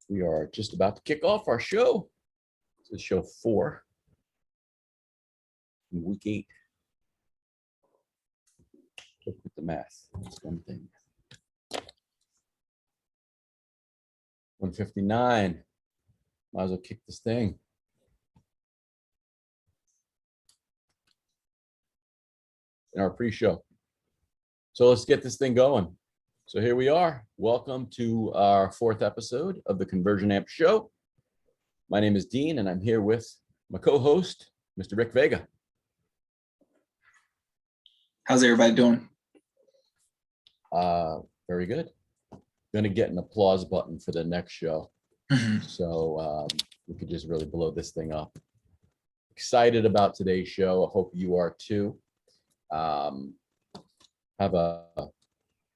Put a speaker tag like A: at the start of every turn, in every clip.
A: We are just about to kick off our show. This is show 4 in week 8. Look at the math. That's one thing. 159. Might as well kick this thing. In our pre-show. So let's get this thing going. So here we are. Welcome to our 4th episode of the ConversionAMP show. My name is Dean, and I'm here with my co-host, Mr. Rick Vega.
B: How's everybody doing?
A: Very good. Gonna get an applause button for the next show. So we could just really blow this thing up. Excited about today's show. I hope you are too. Have a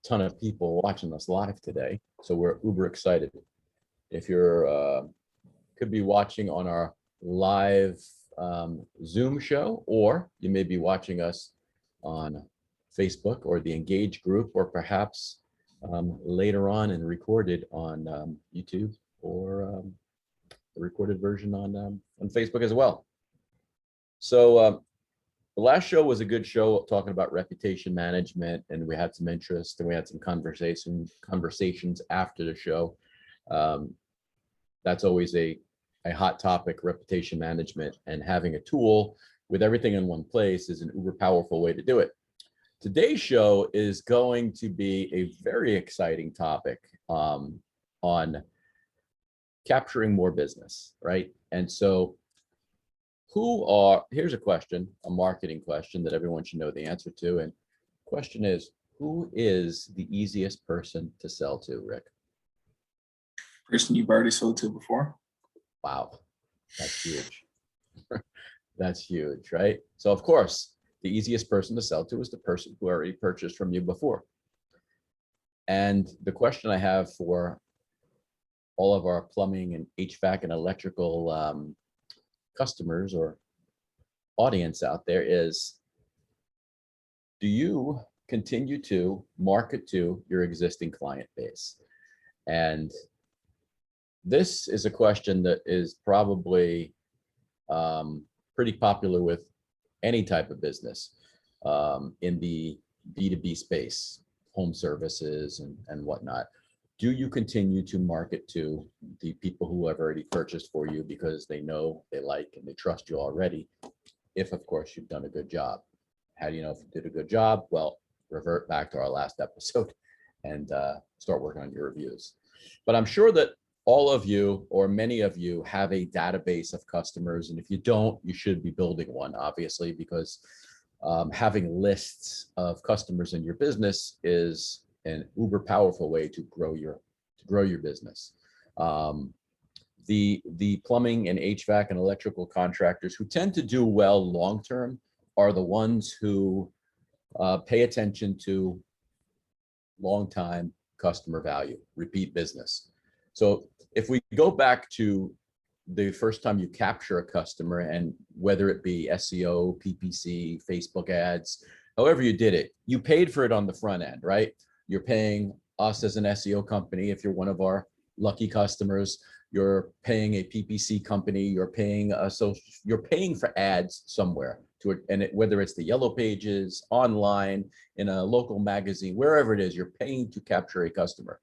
A: ton of people watching us live today, so we're uber excited. If you're could be watching on our live Zoom show, or you may be watching us on Facebook or the Engage group, or perhaps later on and recorded on YouTube, or the recorded version on Facebook as well. So the last show was a good show talking about reputation management, and we had some interest and we had some conversations after the show. That's always a hot topic, reputation management, and having a tool with everything in one place is an uber powerful way to do it. Today's show is going to be a very exciting topic on capturing more business, right? And so here's a question, a marketing question that everyone should know the answer to. And the question is, who is the easiest person to sell to, Rick?
B: Person you've already sold to before.
A: Wow, that's huge. That's huge, right? So of course, the easiest person to sell to is the person who already purchased from you before. And the question I have for all of our plumbing and HVAC and electrical customers or audience out there is, do you continue to market to your existing client base? And this is a question that is probably pretty popular with any type of business in the B2B space, home services and whatnot. Do you continue to market to the people who have already purchased for you because they know, they like, and they trust you already? If, of course, you've done a good job. How do you know if you did a good job? Well, revert back to our last episode and start working on your reviews. But I'm sure that all of you, or many of you, have a database of customers. And if you don't, you should be building one, obviously, because having lists of customers in your business is an uber powerful way to grow your business. The plumbing and HVAC and electrical contractors who tend to do well long term are the ones who pay attention to long time customer value, repeat business. So if we go back to the first time you capture a customer, and whether it be SEO, PPC, Facebook ads, however you did it, you paid for it on the front end, right? You're paying us as an SEO company. If you're one of our lucky customers, you're paying a PPC company, you're paying you're paying for ads somewhere to it, and whether it's the yellow pages, online, in a local magazine, wherever it is, you're paying to capture a customer.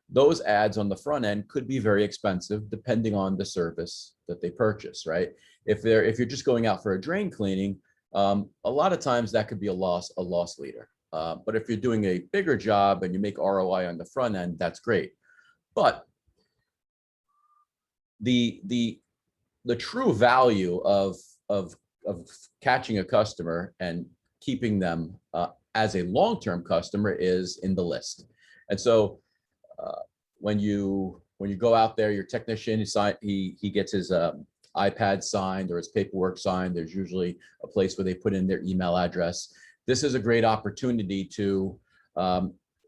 A: Those ads on the front end could be very expensive depending on the service that they purchase, right? If you're just going out for a drain cleaning, a lot of times that could be a loss leader. But if you're doing a bigger job and you make ROI on the front end, that's great. But the true value of catching a customer and keeping them as a long-term customer is in the list. And so when you go out there, your technician, he gets his iPad signed or his paperwork signed. There's usually a place where they put in their email address. This is a great opportunity to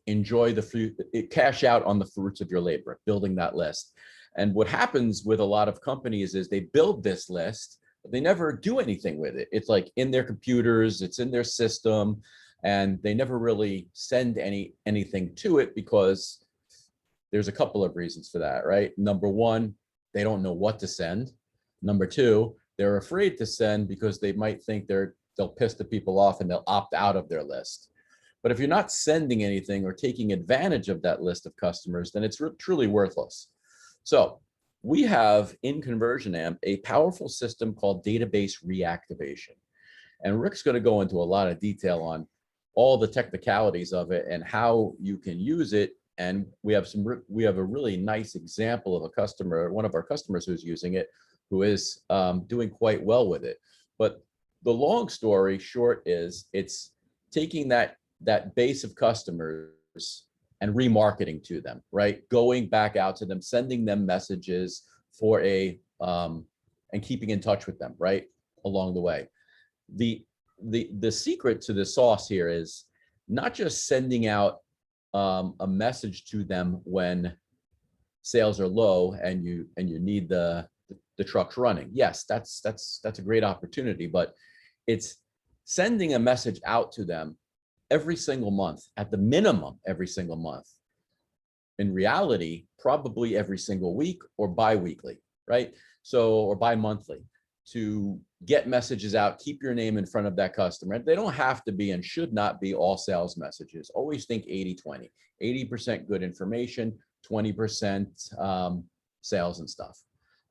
A: enjoy the fruit, cash out on the fruits of your labor, building that list. And what happens with a lot of companies is they build this list, but they never do anything with it. It's like in their computers, it's in their system, and they never really send anything to it because There's a couple of reasons for that, right? Number one, they don't know what to send. Number two, they're afraid to send because they might think they'll piss the people off and they'll opt out of their list. But if you're not sending anything or taking advantage of that list of customers, then it's truly worthless. So we have in ConversionAMP a powerful system called database reactivation. And Rick's going to go into a lot of detail on all the technicalities of it and how you can use it. And we have a really nice example of a customer, one of our customers who's using it, who is doing quite well with it. But the long story short is it's taking that base of customers and remarketing to them, right? Going back out to them, sending them messages for and keeping in touch with them, right? Along the way. The secret to the sauce here is not just sending out a message to them when sales are low and you need the trucks running. Yes, that's a great opportunity, but it's sending a message out to them every single month, at the minimum every single month. In reality, probably every single week or bi-weekly, right? So, or bi-monthly, to get messages out, keep your name in front of that customer. They don't have to be and should not be all sales messages. Always think 80-20, 80% good information, 20% sales and stuff.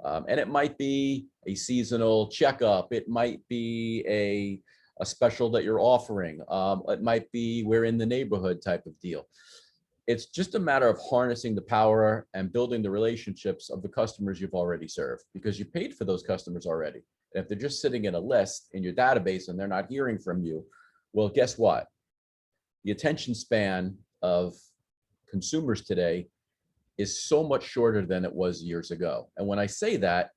A: And it might be a seasonal checkup. It might be a special that you're offering. It might be we're in the neighborhood type of deal. It's just a matter of harnessing the power and building the relationships of the customers you've already served, because you paid for those customers already. And if they're just sitting in a list in your database and they're not hearing from you, well, guess what? The attention span of consumers today is so much shorter than it was years ago. And when I say that,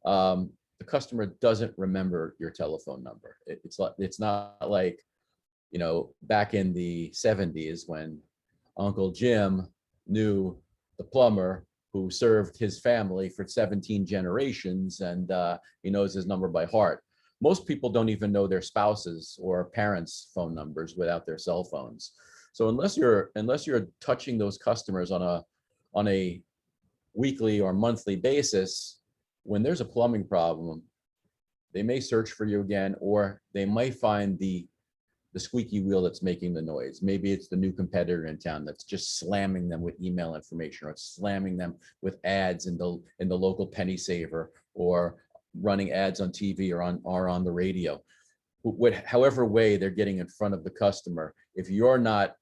A: the customer doesn't remember your telephone number. It's not like, you know, back in the 70s when Uncle Jim knew the plumber who served his family for 17 generations, and he knows his number by heart. Most people don't even know their spouses or parents' phone numbers without their cell phones. So unless you're touching those customers on a weekly or monthly basis, when there's a plumbing problem, they may search for you again, or they might find the squeaky wheel that's making the noise. Maybe it's the new competitor in town that's just slamming them with email information, or slamming them with ads in the local penny saver, or running ads on TV or on the radio. However way they're getting in front of the customer, if you're not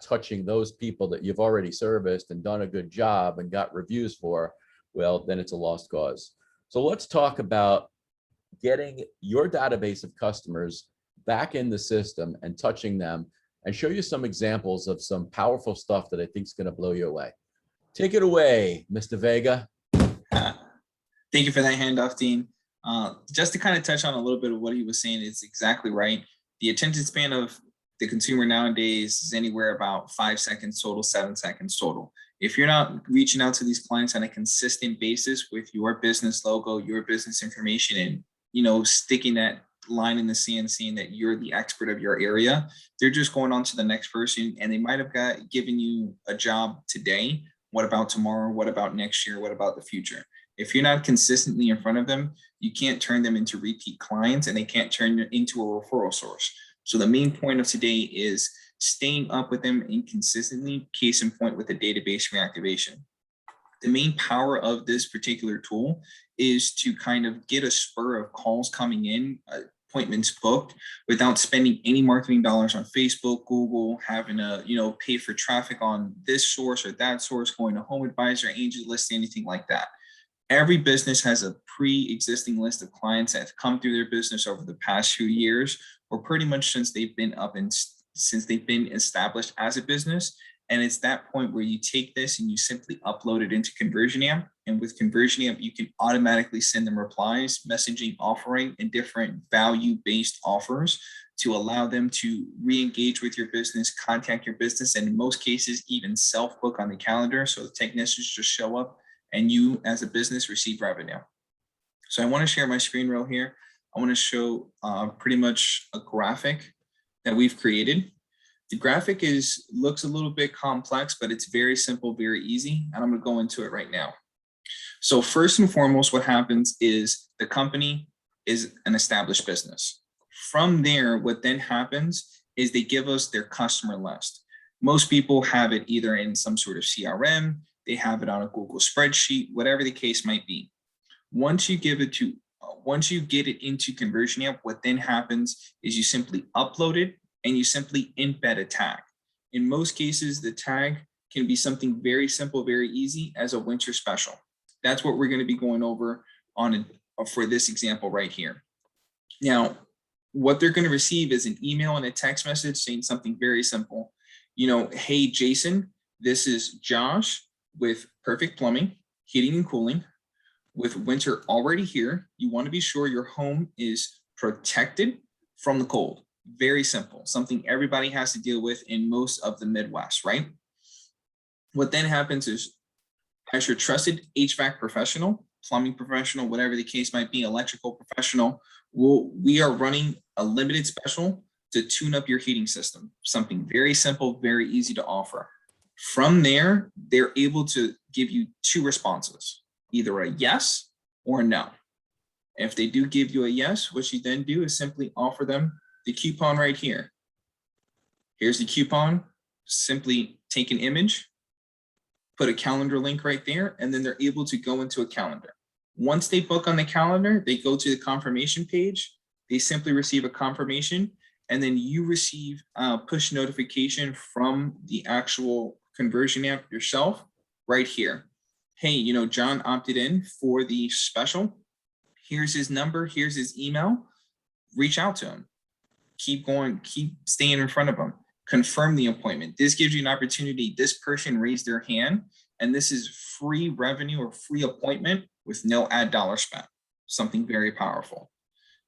A: touching those people that you've already serviced and done a good job and got reviews for, well, then it's a lost cause. So let's talk about getting your database of customers back in the system and touching them, and show you some examples of some powerful stuff that I think is going to blow you away. Take it away, Mr. Vega.
B: Thank you for that handoff, Dean. Just to kind of touch on a little bit of what he was saying, is exactly right. The attention span of the consumer nowadays is anywhere about 5 seconds total, 7 seconds total. If you're not reaching out to these clients on a consistent basis with your business logo, your business information, and, you know, sticking that line in the sand, saying that you're the expert of your area, they're just going on to the next person, and they might have given you a job today. What about tomorrow? What about next year? What about the future? If you're not consistently in front of them, you can't turn them into repeat clients, and they can't turn you into a referral source. So the main point of today is staying up with them inconsistently, case in point with the database reactivation. The main power of this particular tool is to kind of get a spur of calls coming in, appointments booked, without spending any marketing dollars on Facebook, Google, having to, you know, pay for traffic on this source or that source, going to Home Advisor, Angel List, anything like that. Every business has a pre-existing list of clients that have come through their business over the past few years, or pretty much since they've been established as a business. And it's that point where you take this and you simply upload it into ConversionAMP. And with ConversionAMP, you can automatically send them replies, messaging, offering, and different value-based offers to allow them to re-engage with your business, contact your business, and in most cases, even self-book on the calendar. So the technicians just show up and you as a business receive revenue. So I want to share my screen real here. I want to show pretty much a graphic that we've created. The graphic looks a little bit complex, but it's very simple, very easy. And I'm going to go into it right now. So first and foremost, what happens is the company is an established business. From there, what then happens is they give us their customer list. Most people have it either in some sort of CRM, they have it on a Google spreadsheet, whatever the case might be. Once you get it into ConversionAMP, what then happens is you simply upload it and you simply embed a tag. In most cases, the tag can be something very simple, very easy as a winter special. That's what we're going to be going over for this example right here. Now, what they're going to receive is an email and a text message saying something very simple. Hey, Jason, this is Josh with Perfect Plumbing, Heating and Cooling. With winter already here, you want to be sure your home is protected from the cold. Very simple, something everybody has to deal with in most of the Midwest, right? What then happens is, as your trusted HVAC professional, plumbing professional, whatever the case might be, electrical professional, we are running a limited special to tune up your heating system. Something very simple, very easy to offer. From there, they're able to give you two responses, either a yes or a no. If they do give you a yes, what you then do is simply offer them the coupon right here. Here's the coupon. Simply take an image, put a calendar link right there, and then they're able to go into a calendar. Once they book on the calendar, they go to the confirmation page. They simply receive a confirmation, and then you receive a push notification from the actual ConversionAMP yourself right here. Hey, John opted in for the special. Here's his number. Here's his email. Reach out to him. Keep going. Keep staying in front of him. Confirm the appointment. This gives you an opportunity. This person raised their hand, and this is free revenue or free appointment with no ad dollar spent. Something very powerful.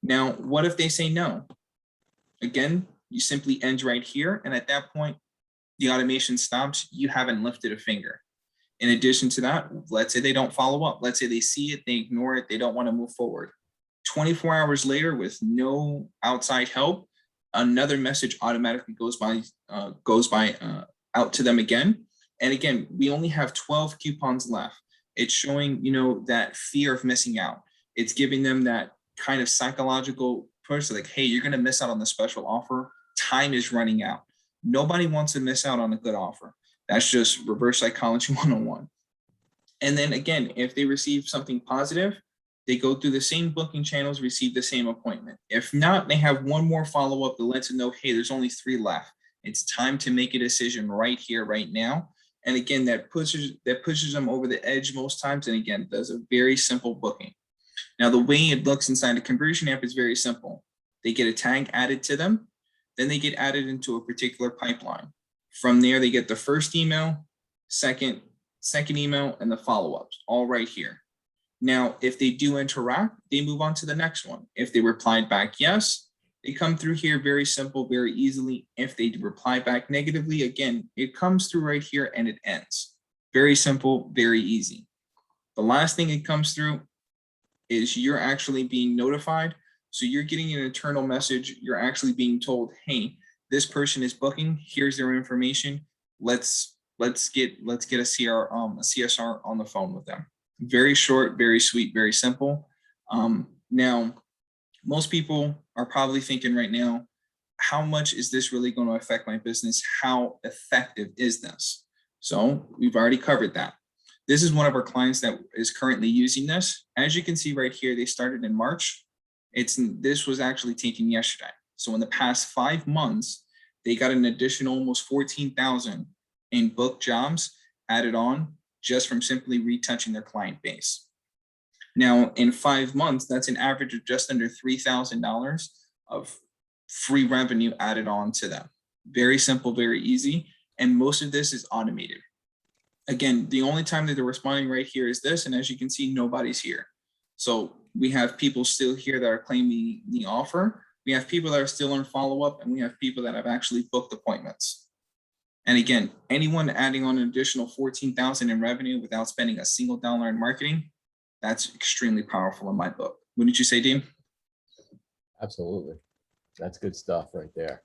B: Now, what if they say no? Again, you simply end right here, and at that point, the automation stops. You haven't lifted a finger. In addition to that, let's say they don't follow up. Let's say they see it, they ignore it, they don't want to move forward. 24 hours later, with no outside help, another message automatically goes by out to them again. And again, we only have 12 coupons left. It's showing, that fear of missing out. It's giving them that kind of psychological push, like, hey, you're going to miss out on the special offer. Time is running out. Nobody wants to miss out on a good offer. That's just reverse psychology 101. And then again, if they receive something positive, they go through the same booking channels, receive the same appointment. If not, they have one more follow-up that lets them know, hey, there's only 3 left. It's time to make a decision right here, right now. And again, that pushes them over the edge most times. And again, does a very simple booking. Now, the way it looks inside a ConversionAMP is very simple. They get a tag added to them, then they get added into a particular pipeline. From there, they get the first email, second email, and the follow-ups, all right here. Now, if they do interact, they move on to the next one. If they replied back yes, they come through here very simple, very easily. If they reply back negatively, again, it comes through right here and it ends. Very simple, very easy. The last thing it comes through is you're actually being notified. So you're getting an internal message. You're actually being told, hey, this person is booking. Here's their information. Let's get a CSR on the phone with them. Very short, very sweet, very simple. Now, most people are probably thinking right now, how much is this really going to affect my business? How effective is this? So we've already covered that. This is one of our clients that is currently using this. As you can see right here, they started in March. This was actually taken yesterday. So in the past 5 months, they got an additional almost 14,000 in book jobs added on just from simply retouching their client base. Now, in 5 months, that's an average of just under $3,000 of free revenue added on to them. Very simple, very easy. And most of this is automated. Again, the only time that they're responding right here is this. And as you can see, nobody's here. So we have people still here that are claiming the offer. We have people that are still on follow-up, and we have people that have actually booked appointments. And again, anyone adding on an additional 14,000 in revenue without spending a single dollar in marketing, that's extremely powerful in my book. Wouldn't you say, Dean?
A: Absolutely. That's good stuff right there.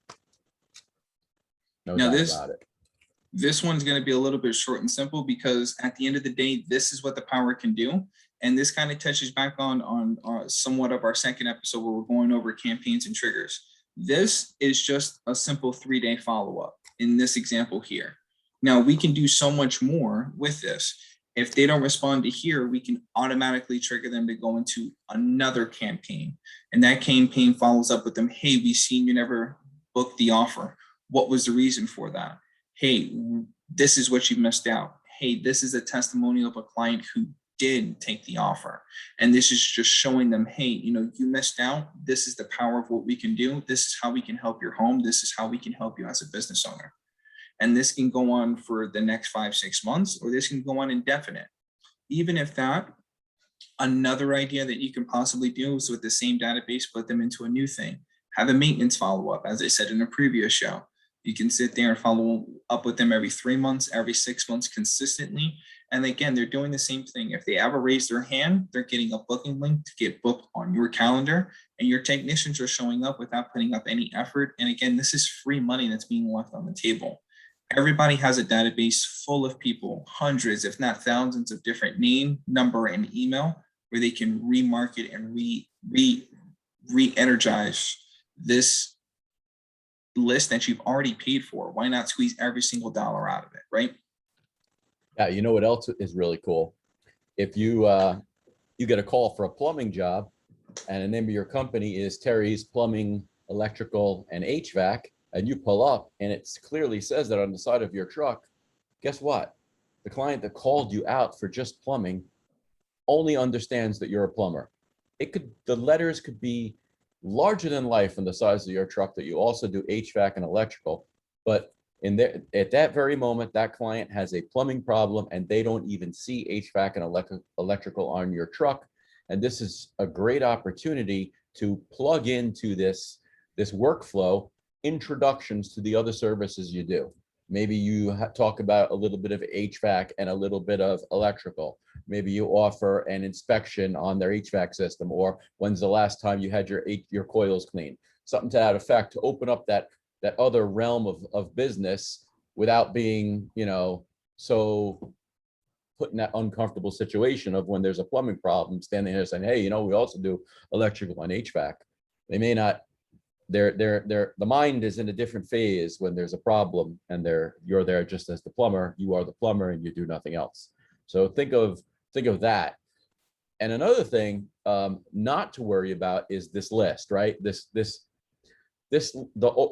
A: No
B: Now
A: doubt
B: this
A: about it.
B: this one's going to be a little bit short and simple because at the end of the day, this is what the power can do. And this kind of touches back on somewhat of our second episode where we're going over campaigns and triggers. This is just a simple 3-day follow-up in this example here. Now we can do so much more with this. If they don't respond to here, we can automatically trigger them to go into another campaign. And that campaign follows up with them. Hey, we've seen you never booked the offer. What was the reason for that? Hey, this is what you missed out. Hey, this is a testimonial of a client who did take the offer. And this is just showing them, hey, you missed out. This is the power of what we can do. This is how we can help your home. This is how we can help you as a business owner. And this can go on for the next 5-6 months, or this can go on indefinite. Even if that, another idea that you can possibly do is with the same database, put them into a new thing. Have a maintenance follow-up, as I said in a previous show. You can sit there and follow up with them every 3 months, every 6 months consistently. And again, they're doing the same thing. If they ever raise their hand, they're getting a booking link to get booked on your calendar, and your technicians are showing up without putting up any effort. And again, this is free money that's being left on the table. Everybody has a database full of people, hundreds, if not thousands of different name, number, and email, where they can remarket and re-energize this list that you've already paid for. Why not squeeze every single dollar out of it, right?
A: Yeah, you know what else is really cool? If you you get a call for a plumbing job, and the name of your company is Terry's Plumbing, Electrical, and HVAC, and you pull up and it clearly says that on the side of your truck, guess what? The client that called you out for just plumbing only understands that you're a plumber. The letters could be larger than life on the size of your truck that you also do HVAC and electrical, but at that very moment, that client has a plumbing problem and they don't even see HVAC and electrical on your truck. And this is a great opportunity to plug into this workflow introductions to the other services you do. Maybe you talk about a little bit of HVAC and a little bit of electrical. Maybe you offer an inspection on their HVAC system, or when's the last time you had your coils cleaned? Something to that effect, to open up that other realm of business without being, so put in that uncomfortable situation of when there's a plumbing problem, standing there saying, hey, we also do electrical and HVAC. They may not, the mind is in a different phase when there's a problem, and you're there just as the plumber. You are the plumber and you do nothing else. So think of that. And another thing not to worry about is this list, right? The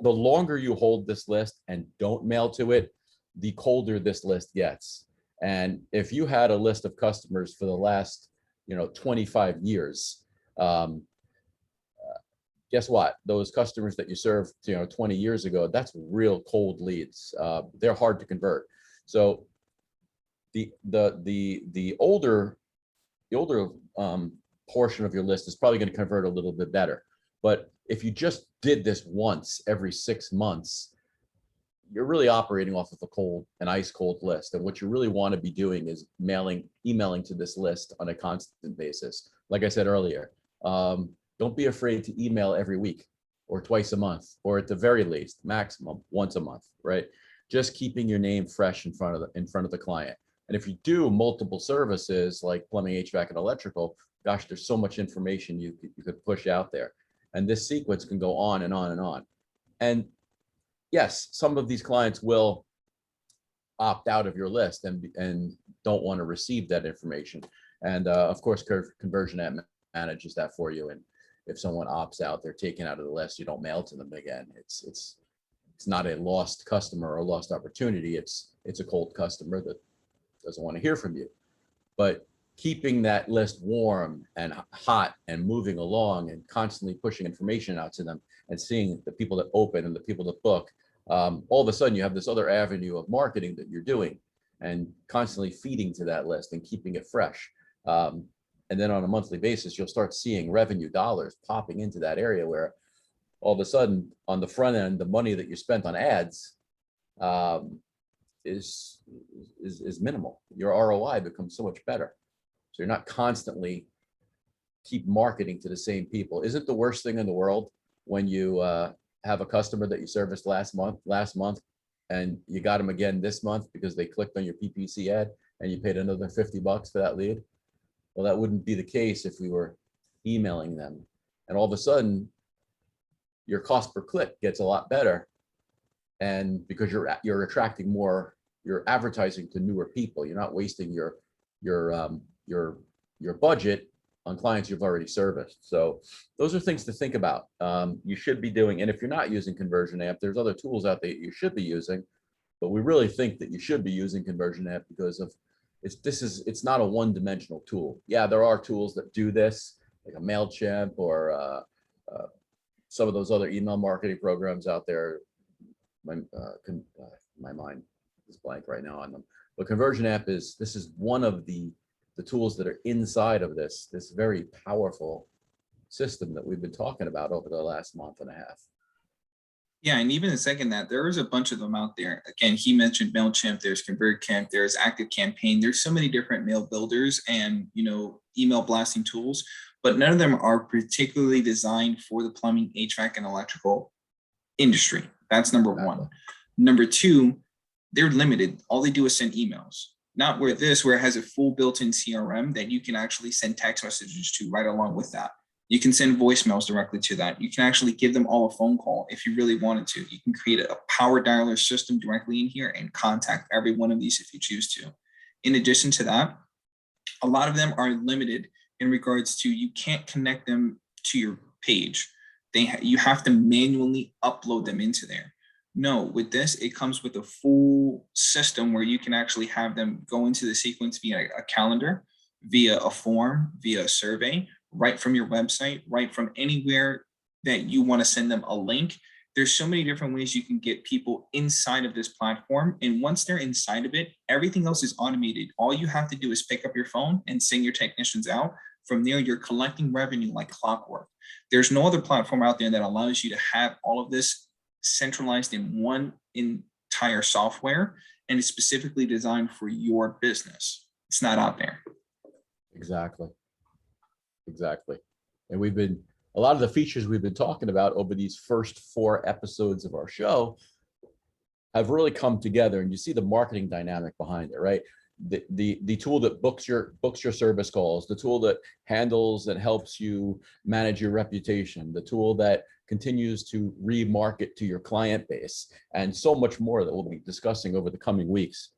A: longer you hold this list and don't mail to it, the colder this list gets. And if you had a list of customers for the last 25 years, guess what? Those customers that you served 20 years ago, that's real cold leads. They're hard to convert. So the older portion of your list is probably going to convert a little bit better. But if you just did this once every 6 months, you're really operating off of an ice cold list. And what you really want to be doing is emailing to this list on a constant basis. Like I said earlier, don't be afraid to email every week or twice a month, or at the very least, maximum once a month, right? Just keeping your name fresh in front of the client. And if you do multiple services like plumbing, HVAC, and electrical, gosh, there's so much information you could push out there. And this sequence can go on and on and on. And yes, some of these clients will opt out of your list and don't want to receive that information. And of course, ConversionAMP manages that for you. And if someone opts out, they're taken out of the list. You don't mail to them again. It's not a lost customer or a lost opportunity. It's a cold customer that doesn't want to hear from you. But keeping that list warm and hot and moving along and constantly pushing information out to them and seeing the people that open and the people that book, all of a sudden you have this other avenue of marketing that you're doing and constantly feeding to that list and keeping it fresh. And then on a monthly basis, you'll start seeing revenue dollars popping into that area where all of a sudden on the front end, the money that you spent on ads is minimal. Your ROI becomes so much better. So you're not constantly keep marketing to the same people. Isn't the worst thing in the world when you have a customer that you serviced last month and you got them again this month because they clicked on your PPC ad and you paid another $50 for that lead. Well, that wouldn't be the case if we were emailing them. And all of a sudden, your cost per click gets a lot better. And because you're attracting more, you're advertising to newer people. You're not wasting your budget on clients you've already serviced. So those are things to think about. You should be doing, and if you're not using ConversionAMP, there's other tools out there you should be using, but we really think that you should be using ConversionAMP because of it's not a one-dimensional tool. Yeah, there are tools that do this, like a MailChimp or some of those other email marketing programs out there. My mind is blank right now on them. But ConversionAMP this is one of the tools that are inside of this very powerful system that we've been talking about over the last month and a half.
B: Yeah, and even the second that, there is a bunch of them out there. Again, he mentioned MailChimp, there's ConvertCamp, there's ActiveCampaign. There's so many different mail builders and email blasting tools, but none of them are particularly designed for the plumbing, HVAC, and electrical industry. That's number one. Number two, they're limited. All they do is send emails. Not where it has a full built-in CRM that you can actually send text messages to right along with that. You can send voicemails directly to that. You can actually give them all a phone call if you really wanted to. You can create a power dialer system directly in here and contact every one of these if you choose to. In addition to that, a lot of them are limited in regards to you can't connect them to your page. You have to manually upload them into there. No, with this, it comes with a full system where you can actually have them go into the sequence via a calendar, via a form, via a survey, right from your website, right from anywhere that you want to send them a link. There's so many different ways you can get people inside of this platform. And once they're inside of it, everything else is automated. All you have to do is pick up your phone and send your technicians out. From there, you're collecting revenue like clockwork. There's no other platform out there that allows you to have all of this centralized in one entire software, and it's specifically designed for your business. It's not out there.
A: Exactly. And a lot of the features we've been talking about over these first 4 episodes of our show have really come together, and you see the marketing dynamic behind it, right? The tool that books your service calls, the tool that handles and helps you manage your reputation, the tool that continues to remarket to your client base, and so much more that we'll be discussing over the coming weeks.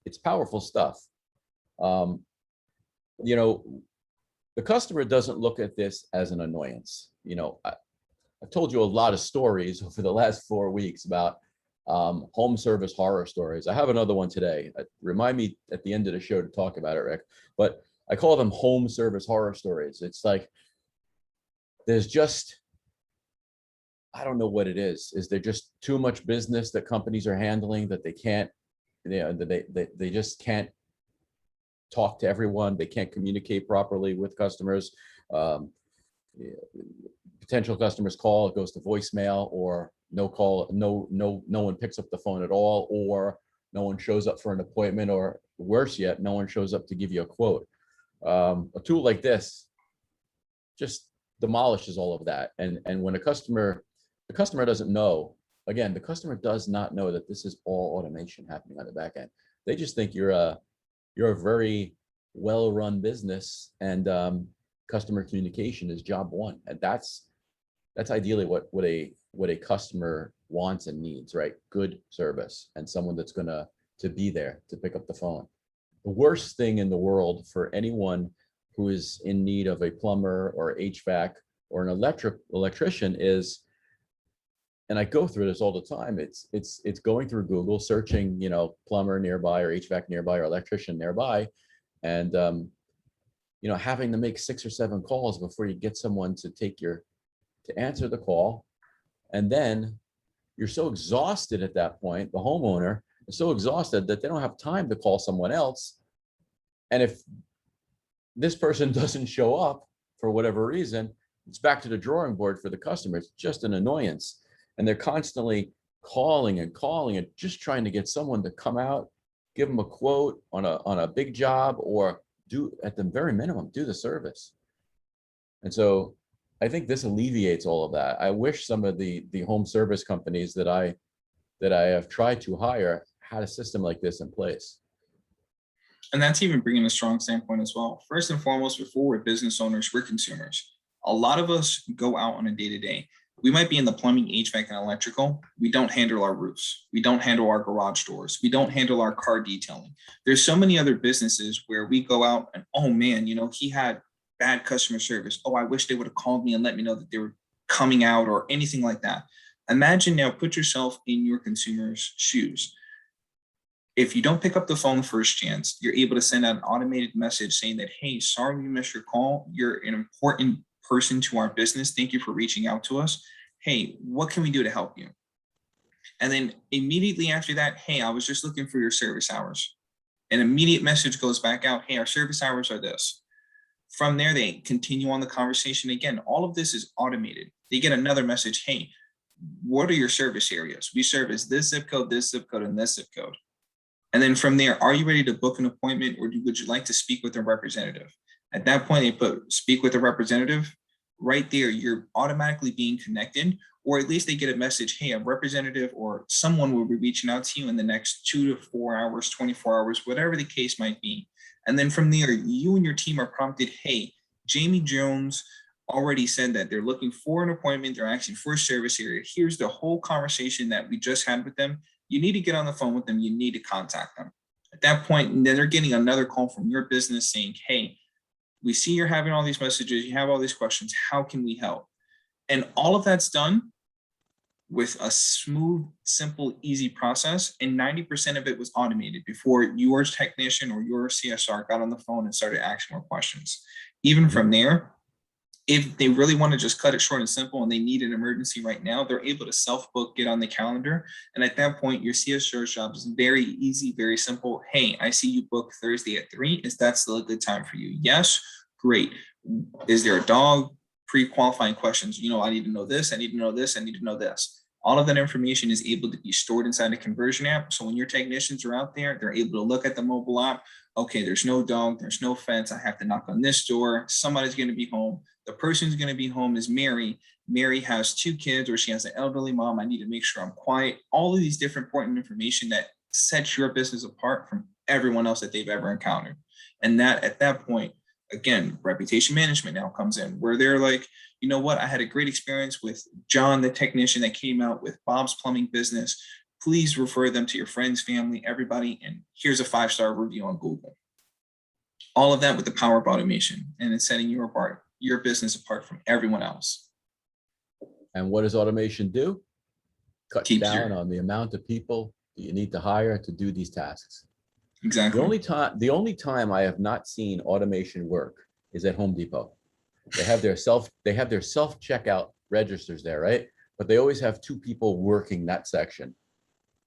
A: It's powerful stuff. The customer doesn't look at this as an annoyance. I've told you a lot of stories over the last 4 weeks about home service horror stories. I have another one today. Remind me at the end of the show to talk about it, Rick. But I call them home service horror stories. It's like there's just, I don't know what it is. Is there just too much business that companies are handling that they can't, they just can't talk to everyone. They can't communicate properly with customers. Potential customers call, it goes to voicemail, or no call, no one picks up the phone at all, or no one shows up for an appointment, or worse yet, no one shows up to give you a quote. A tool like this just demolishes all of that. And when the customer doesn't know, again, the customer does not know that this is all automation happening on the back end. They just think you're a very well-run business, and customer communication is job one. And that's ideally what a customer wants and needs, right? Good service and someone that's gonna be there to pick up the phone. The worst thing in the world for anyone who is in need of a plumber or HVAC or an electrician is, and I go through this all the time, it's going through Google, searching, plumber nearby or HVAC nearby or electrician nearby, and having to make 6 or 7 calls before you get someone to answer the call. And then you're so exhausted at that point, the homeowner is so exhausted that they don't have time to call someone else. And if this person doesn't show up for whatever reason, it's back to the drawing board for the customer. It's just an annoyance. And they're constantly calling and just trying to get someone to come out, give them a quote on a big job, or do, at the very minimum, do the service. And so I think this alleviates all of that. I wish some of the home service companies that I that I have tried to hire had a system like this in place.
B: And that's even bringing a strong standpoint as well. First and foremost, before we're business owners, we're consumers. A lot of us go out on a day-to-day. We might be in the plumbing, HVAC, and electrical. We don't handle our roofs. We don't handle our garage doors. We don't handle our car detailing. There's so many other businesses where we go out and, oh man, he had bad customer service. Oh, I wish they would have called me and let me know that they were coming out or anything like that. Imagine now, put yourself in your consumer's shoes. If you don't pick up the phone first chance, you're able to send out an automated message saying that, hey, sorry we missed your call. You're an important person to our business. Thank you for reaching out to us. Hey, what can we do to help you? And then immediately after that, hey, I was just looking for your service hours. An immediate message goes back out. Hey, our service hours are this. From there, they continue on the conversation. Again, all of this is automated. They get another message. Hey, what are your service areas? We service this zip code, and this zip code. And then from there, are you ready to book an appointment, or would you like to speak with a representative? At that point, they put speak with a representative. Right there, you're automatically being connected, or at least they get a message, hey, a representative or someone will be reaching out to you in the next 2 to 4 hours, 24 hours, whatever the case might be. And then from there, you and your team are prompted, hey, Jamie Jones already said that they're looking for an appointment. They're asking for a service area. Here's the whole conversation that we just had with them. You need to get on the phone with them. You need to contact them. At that point, then they're getting another call from your business saying, hey, we see you're having all these messages. You have all these questions. How can we help? And all of that's done with a smooth, simple, easy process. And 90% of it was automated before your technician or your CSR got on the phone and started asking more questions. Even from there, if they really want to just cut it short and simple and they need an emergency right now, they're able to self-book, get on the calendar. And at that point, your CSR job is very easy, very simple. Hey, I see you book Thursday at 3. Is that still a good time for you? Yes, great. Is there a dog? Pre-qualifying questions. I need to know this. I need to know this. I need to know this. All of that information is able to be stored inside a ConversionAMP. So when your technicians are out there, they're able to look at the mobile app. Okay, there's no dog, there's no fence. I have to knock on this door. Somebody's going to be home. The person who's going to be home is Mary. Mary has 2 kids, or she has an elderly mom. I need to make sure I'm quiet. All of these different important information that sets your business apart from everyone else that they've ever encountered. And that at that point, again, reputation management now comes in, where they're like, you know what? I had a great experience with John, the technician that came out with Bob's Plumbing business. Please refer them to your friends, family, everybody. And here's a 5-star review on Google. All of that with the power of automation, and it's setting your business apart from everyone else.
A: And what does automation do? Cut
B: Keeps
A: down on the amount of people that you need to hire to do these tasks.
B: Exactly.
A: The only time I have not seen automation work is at Home Depot. They have their self checkout registers there, right? But they always have 2 people working that section.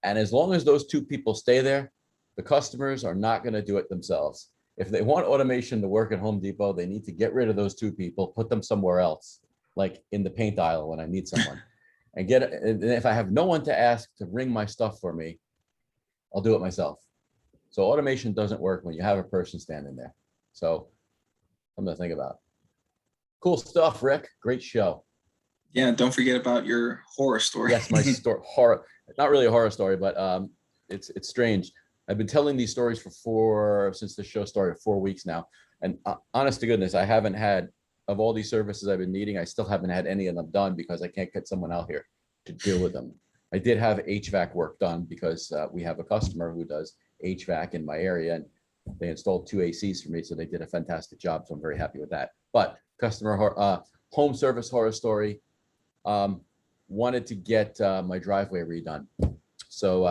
A: And as long as those 2 people stay there, the customers are not going to do it themselves. If they want automation to work at Home Depot, they need to get rid of those 2 people, put them somewhere else, like in the paint aisle when I need someone. And if I have no one to ask to bring my stuff for me, I'll do it myself. So automation doesn't work when you have a person standing there. So something to think about. Cool stuff, Rick. Great show.
B: Yeah, don't forget about your horror story.
A: Yes, my story, horror, not really a horror story, but it's strange. I've been telling these stories since the show started, 4 weeks now. And honest to goodness, I haven't had, of all these services I've been needing, I still haven't had any of them done because I can't get someone out here to deal with them. I did have HVAC work done because we have a customer who does HVAC in my area, and they installed 2 ACs for me. So they did a fantastic job. So I'm very happy with that. But home service horror story, wanted to get my driveway redone. So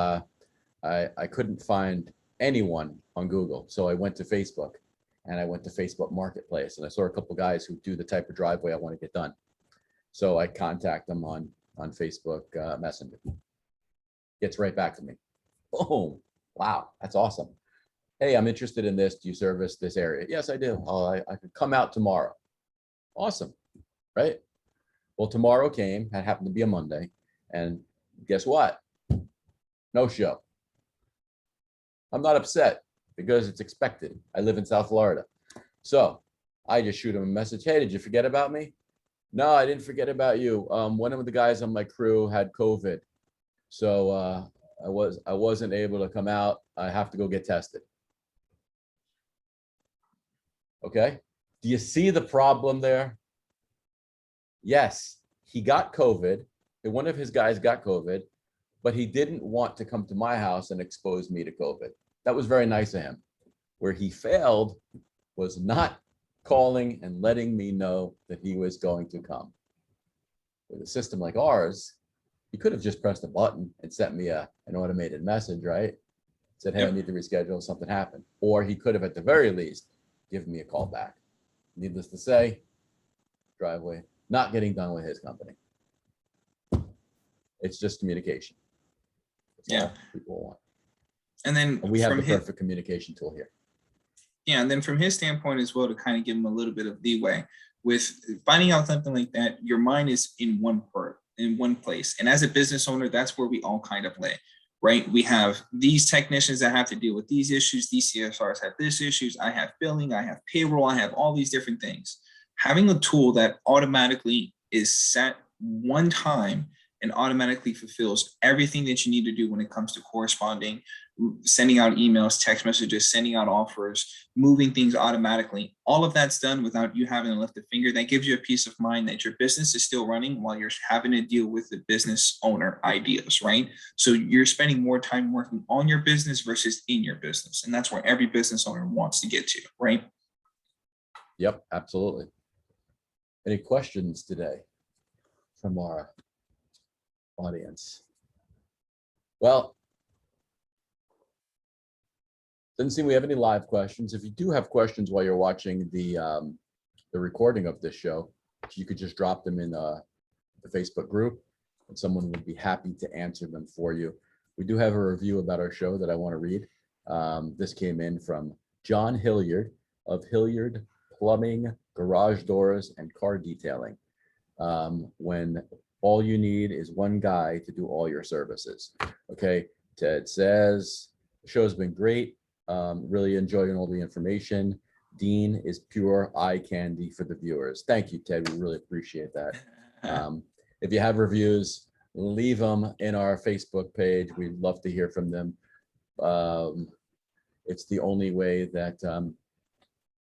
A: I couldn't find anyone on Google. So I went to Facebook, and I went to Facebook Marketplace, and I saw a couple guys who do the type of driveway I want to get done. So I contact them on Facebook Messenger. Gets right back to me. Boom. Wow, that's awesome. Hey, I'm interested in this. Do you service this area? Yes, I do. I could come out tomorrow. Awesome, right? Well, tomorrow came. That happened to be a Monday. And guess what? No show. I'm not upset because it's expected. I live in South Florida. So I just shoot him a message. Hey, did you forget about me? No, I didn't forget about you. One of the guys on my crew had COVID. So I wasn't able to come out. I have to go get tested. Okay. Do you see the problem there? Yes, he got COVID. One of his guys got COVID, but he didn't want to come to my house and expose me to COVID. That was very nice of him. Where he failed was not calling and letting me know that he was going to come. With a system like ours, you could have just pressed a button and sent me an automated message, right? Said, hey, I need to reschedule, something happened. Or he could have, at the very least, given me a call back. Needless to say, driveway, not getting done with his company. It's just communication. That's all people want.
B: And then
A: we have the perfect communication tool here.
B: Yeah, and then from his standpoint as well, to kind of give him a little bit of leeway with finding out something like that, your mind is in one place. And as a business owner, that's where we all kind of lay, right? We have these technicians that have to deal with these issues. These CSRs have this issues. I have billing, I have payroll, I have all these different things. Having a tool that automatically is set one time and automatically fulfills everything that you need to do when it comes to corresponding, sending out emails, text messages, sending out offers, moving things automatically. All of that's done without you having to lift a finger. That gives you a peace of mind that your business is still running while you're having to deal with the business owner ideas, right? So you're spending more time working on your business versus in your business. And that's where every business owner wants to get to, right?
A: Yep, absolutely. Any questions today from our audience? Well, doesn't seem we have any live questions. If you do have questions while you're watching the recording of this show, you could just drop them in the Facebook group and someone would be happy to answer them for you. We do have a review about our show that I want to read. This came in from John Hilliard of Hilliard Plumbing, Garage Doors, and Car Detailing. When all you need is one guy to do all your services. Okay, Ted says, the show's been great. Really enjoying all the information. Dean is pure eye candy for the viewers. Thank you, Ted. We really appreciate that. If you have reviews, leave them in our Facebook page. We'd love to hear from them. It's the only way that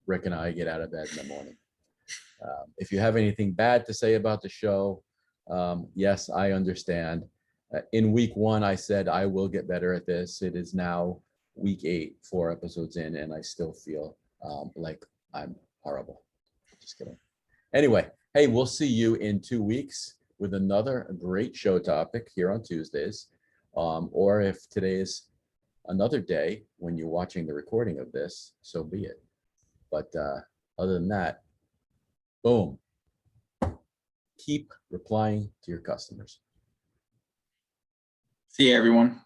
A: Rick and I get out of bed in the morning. If you have anything bad to say about the show, yes, I understand. In week 1, I said I will get better at this. It is now week 8, 4 episodes in, and I still feel like I'm horrible. Just kidding. Anyway, hey, we'll see you in 2 weeks with another great show topic here on Tuesdays. Or if today is another day when you're watching the recording of this, so be it. But other than that, boom. Keep replying to your customers.
B: See you, everyone.